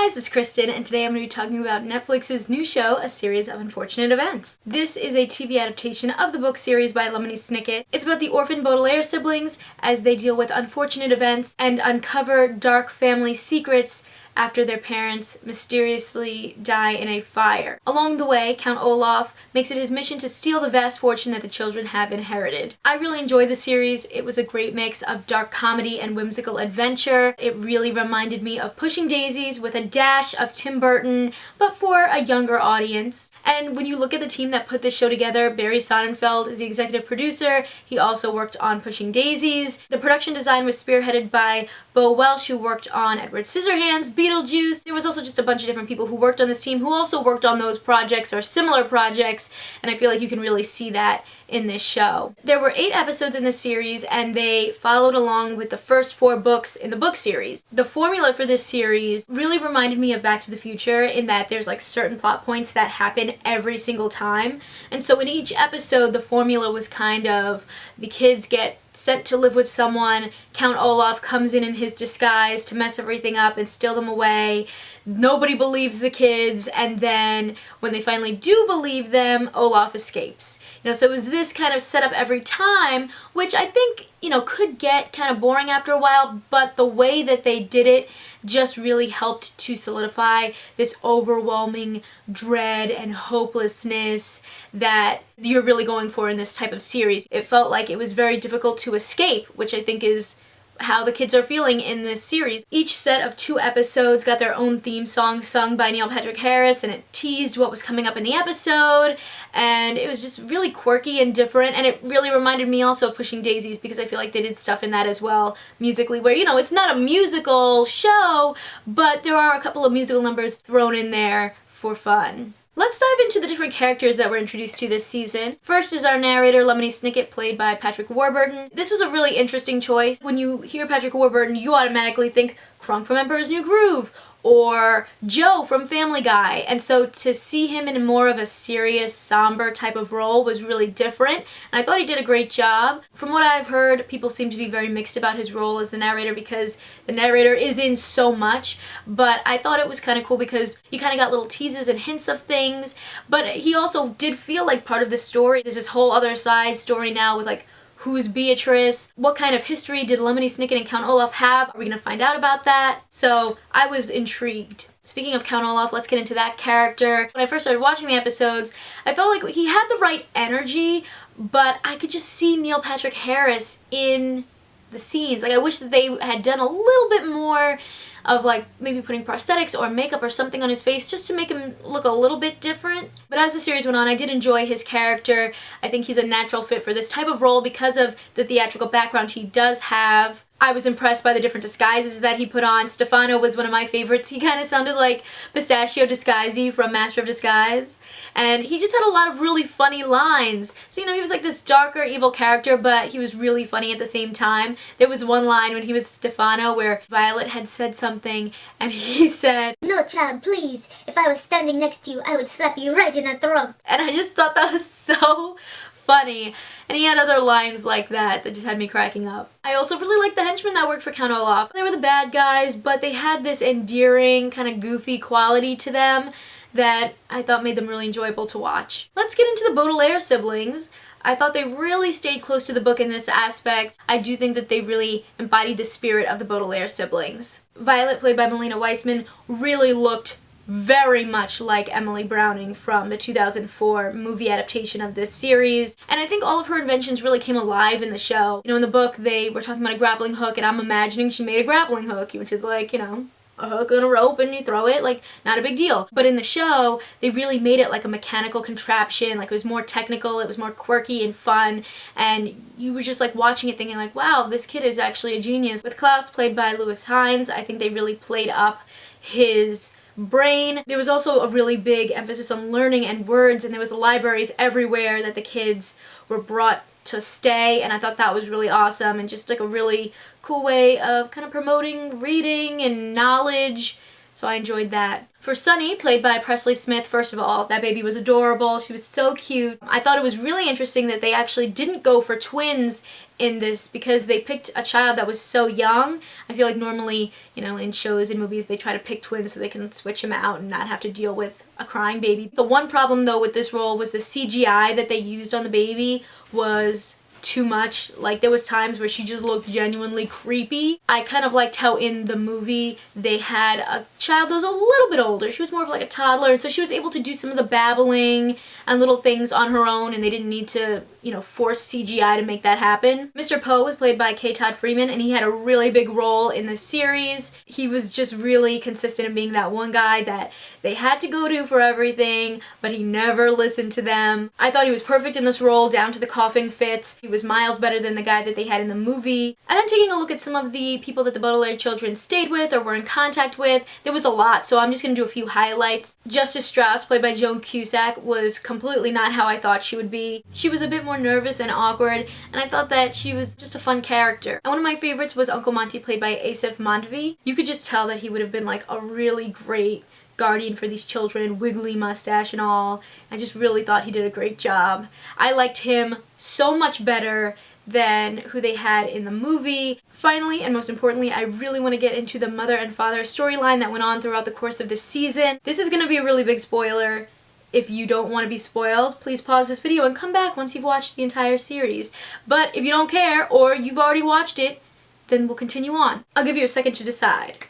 guys, it's Kristen, and today I'm going to be talking about Netflix's new show, A Series of Unfortunate Events. This is a TV adaptation of the book series by Lemony Snicket. It's about the orphan Baudelaire siblings as they deal with unfortunate events and uncover dark family secrets after their parents mysteriously die in a fire. Along the way, Count Olaf makes it his mission to steal the vast fortune that the children have inherited. I really enjoyed the series. It was a great mix of dark comedy and whimsical adventure. It really reminded me of Pushing Daisies with a dash of Tim Burton, but for a younger audience. And when you look at the team that put this show together, Barry Sonnenfeld is the executive producer. He also worked on Pushing Daisies. The production design was spearheaded by Bo Welsh, who worked on Edward Scissorhands, Beetlejuice. There was also just a bunch of different people who worked on this team who also worked on those projects or similar projects, and I feel like you can really see that in this show. There were 8 episodes in this series, and they followed along with the first 4 books in the book series. The formula for this series really reminded me of Back to the Future in that there's like certain plot points that happen every single time, and so in each episode the formula was kind of the kids get sent to live with someone, Count Olaf comes in his disguise to mess everything up and steal them away, nobody believes the kids, and then when they finally do believe them, Olaf escapes. So it was this kind of setup every time, which I think, could get kind of boring after a while, but the way that they did it just really helped to solidify this overwhelming dread and hopelessness that you're really going for in this type of series. It felt like it was very difficult to escape, which I think is how the kids are feeling in this series. Each set of 2 episodes got their own theme song sung by Neil Patrick Harris, and it teased what was coming up in the episode, and it was just really quirky and different, and it really reminded me also of Pushing Daisies because I feel like they did stuff in that as well musically where, it's not a musical show, but there are a couple of musical numbers thrown in there for fun. Let's dive into the different characters that we're introduced to this season. First is our narrator, Lemony Snicket, played by Patrick Warburton. This was a really interesting choice. When you hear Patrick Warburton, you automatically think Kronk from Emperor's New Groove or Joe from Family Guy, and so to see him in more of a serious, somber type of role was really different, and I thought he did a great job. From what I've heard, people seem to be very mixed about his role as the narrator because the narrator is in so much, but I thought it was kind of cool because you kind of got little teases and hints of things, but he also did feel like part of the story. There's this whole other side story now with like, who's Beatrice? What kind of history did Lemony Snicket and Count Olaf have? Are we going to find out about that? So I was intrigued. Speaking of Count Olaf, let's get into that character. When I first started watching the episodes, I felt like he had the right energy, but I could just see Neil Patrick Harris in the scenes. Like, I wish that they had done a little bit more of like maybe putting prosthetics or makeup or something on his face just to make him look a little bit different. But as the series went on, I did enjoy his character. I think he's a natural fit for this type of role because of the theatrical background he does have. I was impressed by the different disguises that he put on. Stephano was one of my favorites. He kind of sounded like Pistachio Disguisey from Master of Disguise. And he just had a lot of really funny lines. So, he was like this darker, evil character, but he was really funny at the same time. There was one line when he was Stephano where Violet had said something, and he said, "No, child, please. If I was standing next to you, I would slap you right in the throat." And I just thought that was so funny, and he had other lines like that just had me cracking up. I also really liked the henchmen that worked for Count Olaf. They were the bad guys, but they had this endearing, kind of goofy quality to them that I thought made them really enjoyable to watch. Let's get into the Baudelaire siblings. I thought they really stayed close to the book in this aspect. I do think that they really embodied the spirit of the Baudelaire siblings. Violet, played by Melina Weissman, really looked very much like Emily Browning from the 2004 movie adaptation of this series, and I think all of her inventions really came alive in the show. In the book they were talking about a grappling hook, and I'm imagining she made a grappling hook, which is like, a hook and a rope and you throw it, like, not a big deal. But in the show, they really made it like a mechanical contraption, like it was more technical, it was more quirky and fun, and you were just like watching it thinking like, wow, this kid is actually a genius. With Klaus, played by Lewis Hines, I think they really played up his brain. There was also a really big emphasis on learning and words, and there was libraries everywhere that the kids were brought to stay, and I thought that was really awesome and just like a really cool way of kind of promoting reading and knowledge so I enjoyed that. For Sunny, played by Presley Smith, first of all, that baby was adorable. She was so cute. I thought it was really interesting that they actually didn't go for twins in this because they picked a child that was so young. I feel like normally, you know, in shows and movies they try to pick twins so they can switch them out and not have to deal with a crying baby. The one problem though with this role was the CGI that they used on the baby was too much. Like, there was times where she just looked genuinely creepy. I kind of liked how in the movie they had a child that was a little bit older. She was more of like a toddler, and so she was able to do some of the babbling and little things on her own, and they didn't need to, you know, force CGI to make that happen. Mr. Poe was played by K. Todd Freeman, and he had a really big role in the series. He was just really consistent in being that one guy that they had to go to for everything, but he never listened to them. I thought he was perfect in this role, down to the coughing fits. He was miles better than the guy that they had in the movie. And then taking a look at some of the people that the Baudelaire children stayed with or were in contact with, there was a lot, so I'm just going to do a few highlights. Justice Strauss, played by Joan Cusack, was completely not how I thought she would be. She was a bit more nervous and awkward, and I thought that she was just a fun character. And one of my favorites was Uncle Monty, played by Asif Mandvi. You could just tell that he would have been like a really great guardian for these children, wiggly mustache and all. I just really thought he did a great job. I liked him so much better than who they had in the movie. Finally, and most importantly, I really want to get into the mother and father storyline that went on throughout the course of this season. This is going to be a really big spoiler. If you don't want to be spoiled, please pause this video and come back once you've watched the entire series. But if you don't care, or you've already watched it, then we'll continue on. I'll give you a second to decide.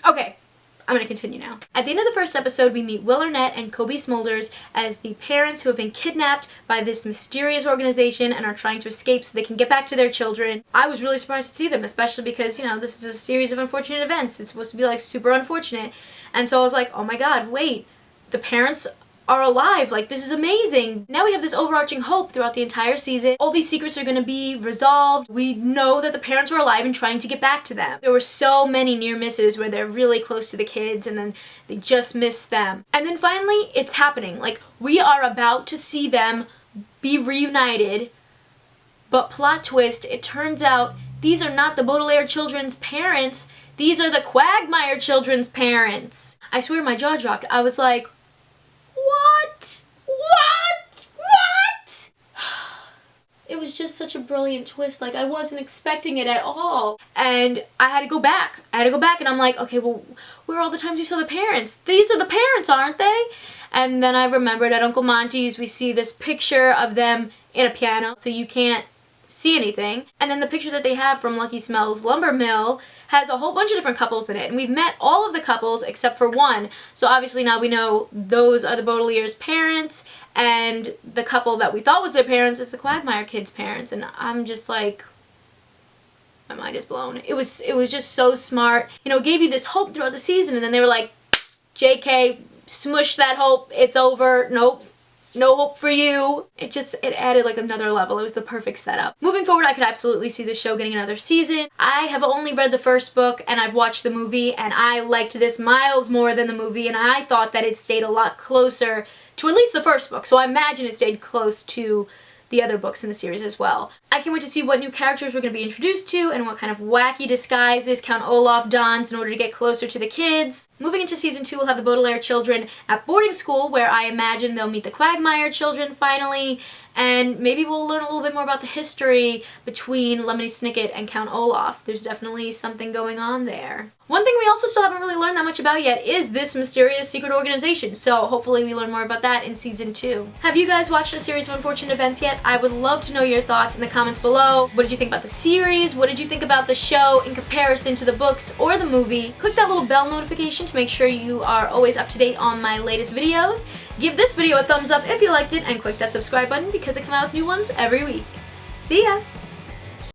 Okay, I'm gonna continue now. At the end of the first episode, we meet Will Arnett and Kobe Smulders as the parents who have been kidnapped by this mysterious organization and are trying to escape so they can get back to their children. I was really surprised to see them, especially because, you know, this is a series of unfortunate events. It's supposed to be like super unfortunate. And so I was like, oh my god, wait, the parents are alive. Like, this is amazing. Now we have this overarching hope throughout the entire season. All these secrets are going to be resolved. We know that the parents are alive and trying to get back to them. There were so many near misses where they're really close to the kids and then they just miss them. And then finally, it's happening. Like, we are about to see them be reunited, but plot twist, it turns out these are not the Baudelaire children's parents. These are the Quagmire children's parents. I swear my jaw dropped. I was like, what? It was just such a brilliant twist. Like, I wasn't expecting it at all. And I had to go back. And I'm like, okay, well, where are all the times you saw the parents? These are the parents, aren't they? And then I remembered at Uncle Monty's, we see this picture of them in a piano, so you can't see anything. And then the picture that they have from Lucky Smell's lumber mill has a whole bunch of different couples in it, and we've met all of the couples except for one. So obviously now we know those are the Baudelaire's parents, and the couple that we thought was their parents is the Quagmire kids' parents. And I'm just like, my mind is blown. It was just so smart. You know, it gave you this hope throughout the season, and then they were like, JK, smush that hope, it's over, nope. No hope for you. It added like another level. It was the perfect setup. Moving forward, I could absolutely see this show getting another season. I have only read the first book and I've watched the movie, and I liked this miles more than the movie, and I thought that it stayed a lot closer to at least the first book. So I imagine it stayed close to the other books in the series as well. I can't wait to see what new characters we're going to be introduced to and what kind of wacky disguises Count Olaf dons in order to get closer to the kids. Moving into season 2, we'll have the Baudelaire children at boarding school, where I imagine they'll meet the Quagmire children finally, and maybe we'll learn a little bit more about the history between Lemony Snicket and Count Olaf. There's definitely something going on there. One thing we also still haven't really learned that much about yet is this mysterious secret organization, so hopefully we learn more about that in season 2. Have you guys watched the series of unfortunate events yet? I would love to know your thoughts in the comments below. What did you think about the series? What did you think about the show in comparison to the books or the movie? Click that little bell notification to make sure you are always up to date on my latest videos. Give this video a thumbs up if you liked it, and click that subscribe button because I come out with new ones every week. See ya!